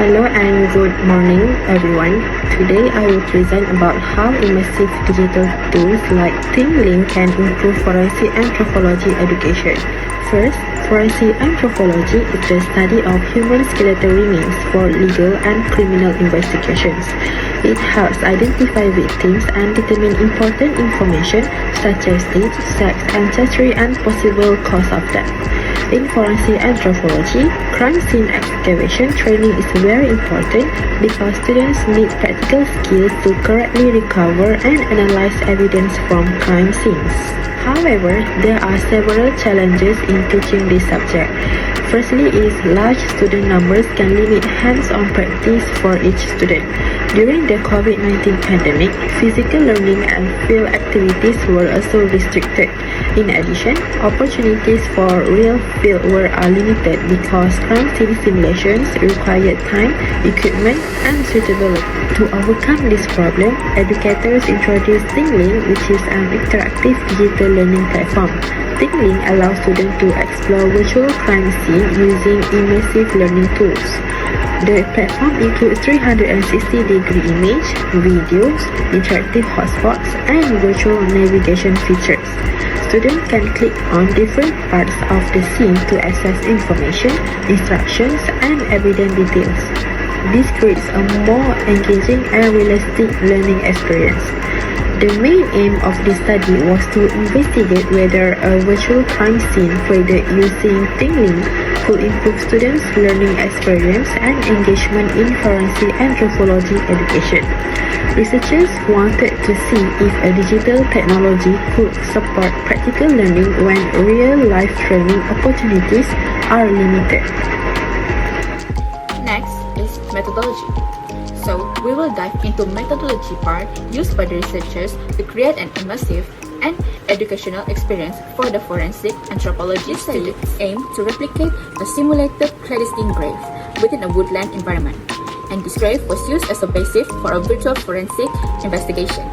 Hello and good morning everyone. Today I will present about how immersive digital tools like Thinglink can improve forensic anthropology education. First, forensic anthropology is the study of human skeletal remains for legal and criminal investigations. It helps identify victims and determine important information such as age, sex, ancestry, and possible cause of death. In forensic anthropology, crime scene excavation training is very important because students need practical skills to correctly recover and analyze evidence from crime scenes. However, there are several challenges in teaching this subject. Firstly is large student numbers can limit hands-on practice for each student. During the COVID-19 pandemic, physical learning and field activities were also restricted. In addition, opportunities for real field work are limited because crime scene simulations require time, equipment, and suitability. To overcome this problem, educators introduced Thinglink, which is an interactive digital learning platform. Thinglink allows students to explore virtual crime scenes using immersive learning tools. The platform includes 360-degree image, videos, interactive hotspots, and virtual navigation features. Students can click on different parts of the scene to access information, instructions, and evidence details. This creates a more engaging and realistic learning experience. The main aim of this study was to investigate whether a virtual crime scene created using Thinglink could improve students' learning experience and engagement in forensic anthropology education. Researchers wanted to see if a digital technology could support practical learning when real-life training opportunities are limited. Next is methodology. So, we will dive into methodology part used by the researchers to create an immersive and educational experience for the forensic anthropology students. Aim to replicate a simulated clandestine grave within a woodland environment, and this grave was used as a basis for a virtual forensic investigation.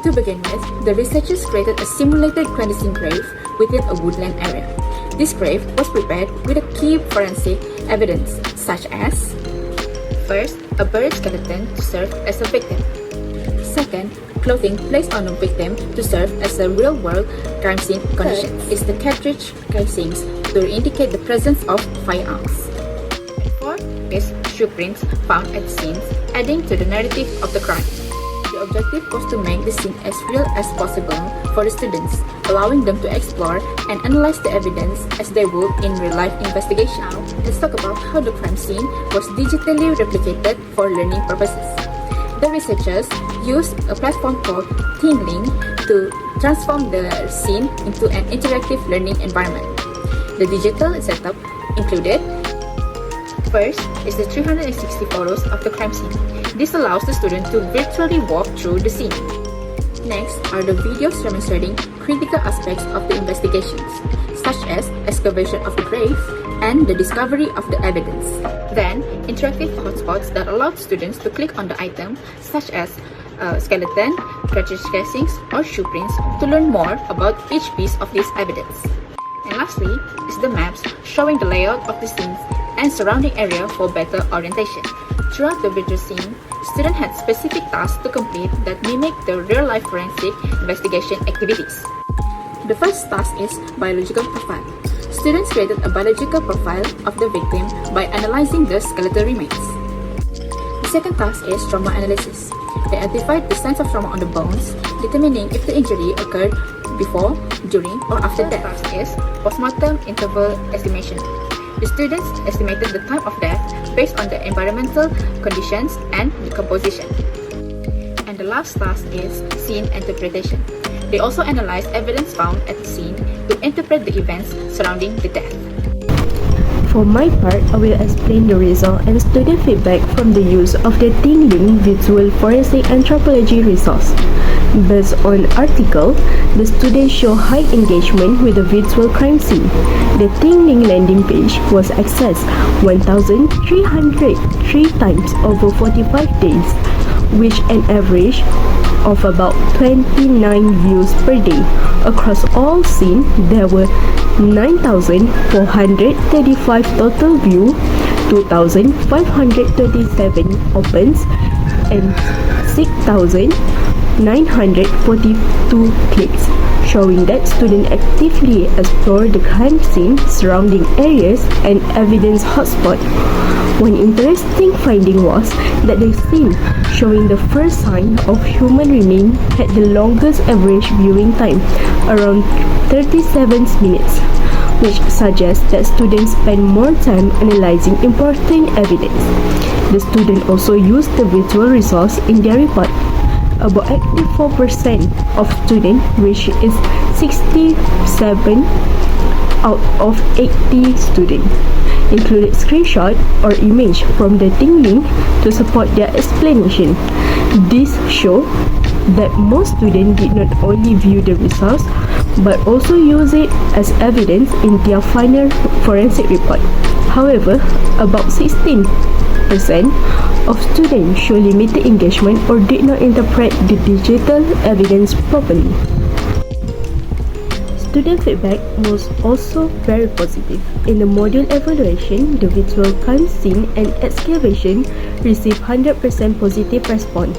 To begin with, the researchers created a simulated clandestine grave within a woodland area. This grave was prepared with a key forensic evidence such as: first, a buried skeleton to serve as a victim. Second, clothing placed on a victim to serve as a real-world crime scene condition. Is the cartridge casings to indicate the presence of firearms. And fourth is shoe prints found at the scenes, adding to the narrative of the crime. The objective was to make the scene as real as possible for the students, allowing them to explore and analyze the evidence as they would in real-life investigation. Now, let's talk about how the crime scene was digitally replicated for learning purposes. The researchers used a platform called Thinglink to transform the scene into an interactive learning environment. The digital setup included: first is the 360 photos of the crime scene. This allows the student to virtually walk through the scene. Next are the videos demonstrating critical aspects of the investigations, such as excavation of the grave and the discovery of the evidence. Then, interactive hotspots that allowed students to click on the item, such as skeleton, cartridge casings, or shoe prints to learn more about each piece of this evidence. And lastly is the maps showing the layout of the scenes and surrounding area for better orientation. Throughout the virtual scene, students had specific tasks to complete that mimic the real-life forensic investigation activities. The first task is biological profile. Students created a biological profile of the victim by analyzing the skeletal remains. The second task is trauma analysis. They identified the signs of trauma on the bones, determining if the injury occurred before, during, or after death. The third task is postmortem interval estimation. The students estimated the time of death based on the environmental conditions and decomposition. And the last task is scene interpretation. They also analyzed evidence found at the scene to interpret the events surrounding the death. For my part, I will explain the result and student feedback from the use of the Thinglink Visual Forensic Anthropology resource. Based on article, the students show high engagement with the virtual crime scene. The Thinglink landing page was accessed 1,303 times over 45 days, with an average of about 29 views per day. Across all scenes, there were 9,435 total views 2,527 opens and 6,942 clicks, showing that students actively explore the crime scene, surrounding areas, and evidence hotspot. One interesting finding was that the scene showing the first sign of human remains had the longest average viewing time, around 37 minutes, which suggests that students spend more time analyzing important evidence. The students also used the visual resource in their report. About 84% of students, which is 67 out of 80 students, included screenshot or image from the Thinglink to support their explanation. This shows that most students did not only view the results but also use it as evidence in their final forensic report. However, about 16% of students show limited engagement or did not interpret the digital evidence properly. Student feedback was also very positive. In the module evaluation, the visual crime scene and excavation received 100% positive response,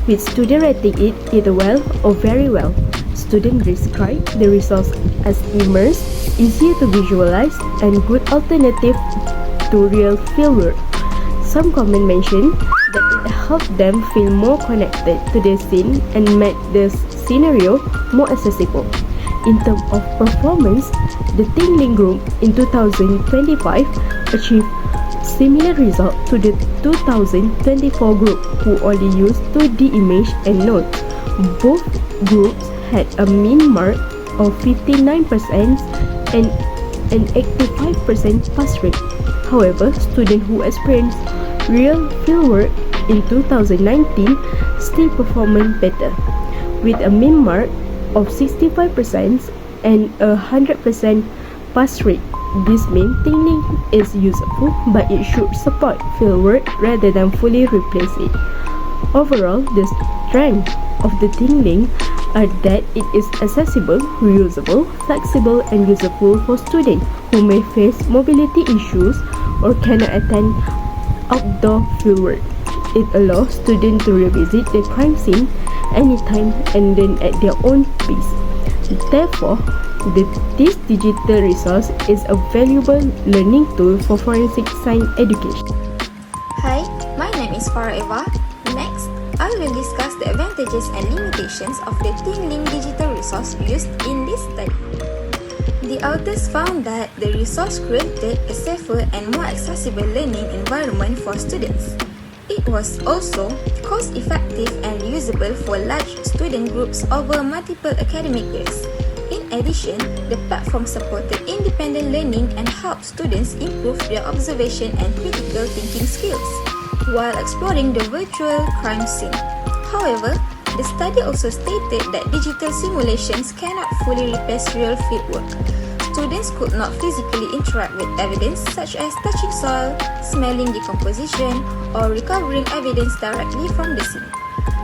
with students rating it either well or very well. Students described the results as immersive, easy to visualize, and good alternative to real fieldwork. Some comment mentioned that it helped them feel more connected to the scene and made the scenario more accessible. In terms of performance, the Thinglink group in 2025 achieved similar results to the 2024 group who only used 2D image and notes. Both groups had a mean mark of 59% and an 85% pass rate. However, students who experienced real fieldwork in 2019 still performed better, with a mean mark of 65% and a 100% pass rate. This means Thinglink is useful, but it should support fieldwork rather than fully replace it. Overall, the strength of the Thinglink are that it is accessible, reusable, flexible, and useful for students who may face mobility issues or cannot attend outdoor fieldwork. It allows students to revisit the crime scene anytime and then at their own pace. Therefore, this digital resource is a valuable learning tool for forensic science education. Hi, my name is Farah Eva. Next, I will discuss the advantages and limitations of the Thinglink digital resource used in this study. The authors found that the resource created a safer and more accessible learning environment for students. It was also cost-effective and reusable for large student groups over multiple academic years. In addition, the platform supported independent learning and helped students improve their observation and critical thinking skills while exploring the virtual crime scene. However, the study also stated that digital simulations cannot fully replace real fieldwork. Students could not physically interact with evidence such as touching soil, smelling decomposition, or recovering evidence directly from the scene.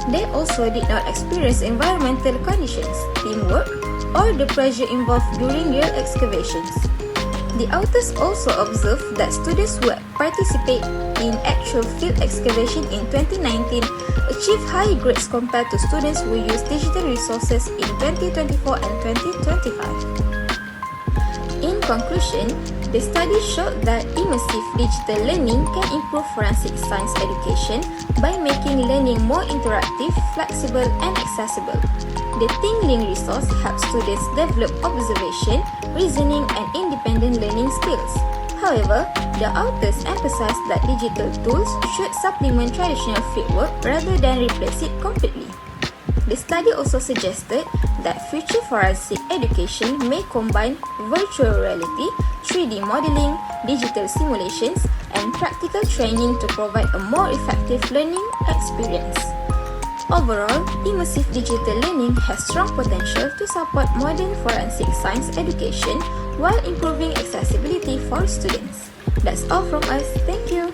They also did not experience environmental conditions, teamwork, or the pressure involved during real excavations. The authors also observed that students who participate in actual field excavation in 2019 achieved high grades compared to students who use digital resources in 2024 and 2025. In conclusion, the study showed that immersive digital learning can improve forensic science education by making learning more interactive, flexible, and accessible. The Thinglink resource helps students develop observation, reasoning, and independent learning skills. However, the authors emphasize that digital tools should supplement traditional fieldwork rather than replace it completely. The study also suggested that future forensic education may combine virtual reality, 3D modeling, digital simulations, and practical training to provide a more effective learning experience. Overall, immersive digital learning has strong potential to support modern forensic science education while improving accessibility for students. That's all from us. Thank you.